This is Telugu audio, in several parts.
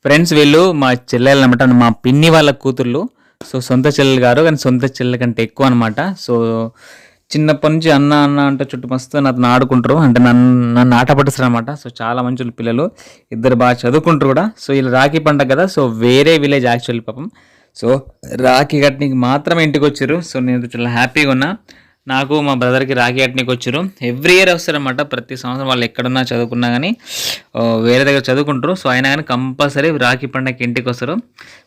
ఫ్రెండ్స్ వీళ్ళు మా చెల్లెలు అనమాట, మా పిన్ని వాళ్ళ కూతుర్లు. సో సొంత చెల్లెలు గారు, కానీ సొంత చెల్లెల కంటే ఎక్కువ అనమాట. సో చిన్నప్పటి నుంచి అన్న అన్న అంటే చుట్టూ మస్తు నాతో ఆడుకుంటారు, అంటే నన్ను ఆట పట్టిస్తారు అనమాట. సో చాలా మంచి పిల్లలు, ఇద్దరు బాగా చదువుకుంటారు కూడా. సో వీళ్ళు రాఖీ పండగ కదా, సో వేరే విలేజ్ యాక్చువల్లీ పాపం. సో రాఖీ కట్టనికి మాత్రమే ఇంటికి వచ్చారు. సో నేను చాలా హ్యాపీగా ఉన్నా. నాకు మా బ్రదర్కి రాఖీ కట్టనికి వచ్చారు. ఎవ్రీ ఇయర్ వస్తారనమాట, ప్రతి సంవత్సరం వాళ్ళు ఎక్కడున్నా చదువుకున్నా కానీ వేరే దగ్గర చదువుకుంటారు. సో అయినా కానీ కంపల్సరీ రాఖీ పండగకి ఇంటికి వస్తారు.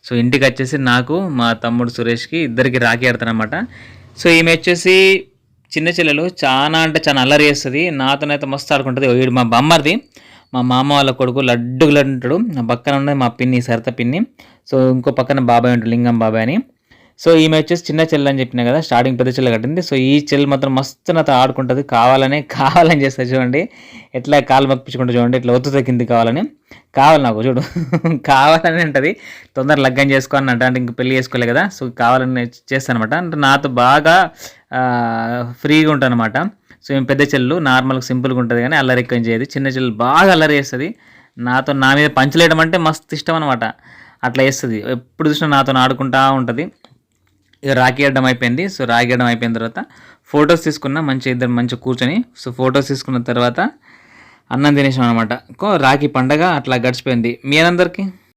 సో ఇంటికి వచ్చేసి నాకు, మా తమ్ముడు సురేష్కి ఇద్దరికి రాఖీ ఆడతారనమాట. సో ఈమె వచ్చేసి చిన్న చెల్లెలు, చాలా అంటే చాలా అల్లరి చేస్తుంది. నాతోనైతే మస్తు ఆడుకుంటుంది. వీడు మా బొమ్మర్ది, మా మామ వాళ్ళ కొడుకు లడ్డుగా ఉంటాడు. నా పక్కన ఉన్నది మా పిన్ని, సరిత పిన్ని. సో ఇంకో పక్కన బాబాయ్ ఉంటాడు, లింగం బాబాయ్ అని. సో ఈమె వచ్చేసి చిన్న చెల్లెలు అని చెప్పినా కదా, స్టార్టింగ్ పెద్ద చెల్లెలు కట్టింది. సో ఈ చెల్లి మాత్రం మస్తు నాతో ఆడుకుంటుంది, కావాలని చేస్తుంది. చూడండి ఎట్లా కాలు మప్పించుకుంటూ, చూడండి ఇట్లా ఒత్తుతో కింది కావాలని నాకు చూడు కావాలని ఉంటుంది. తొందర లగ్గం చేసుకోని అంటే ఇంక పెళ్లి చేసుకోలే కదా, సో కావాలని చేస్తాను అనమాట. అంటే నాతో బాగా ఫ్రీగా ఉంటాను అనమాట. సో ఏం పెద్ద చెల్లు నార్మల్గా సింపుల్గా ఉంటుంది, కానీ అల్లరి ఎక్కువ చేయదు. చిన్న చెల్లు బాగా అల్లరి చేస్తుంది. నా మీద పంచలేయడం అంటే మస్తు ఇష్టం అనమాట. అట్లా చేస్తుంది, ఎప్పుడు చూసినా నాతో ఆడుకుంటూ ఉంటుంది. ఇక రాఖీ అడ్డం అయిపోయింది. సో రాఖీ అడ్డం అయిపోయిన తర్వాత ఫొటోస్ తీసుకున్నా, ఇద్దరు మంచిగా కూర్చొని. సో ఫొటోస్ తీసుకున్న తర్వాత అన్నం తినేసాం అనమాట. రాఖీ పండగ అట్లా గడిచిపోయింది. మీ అందరికీ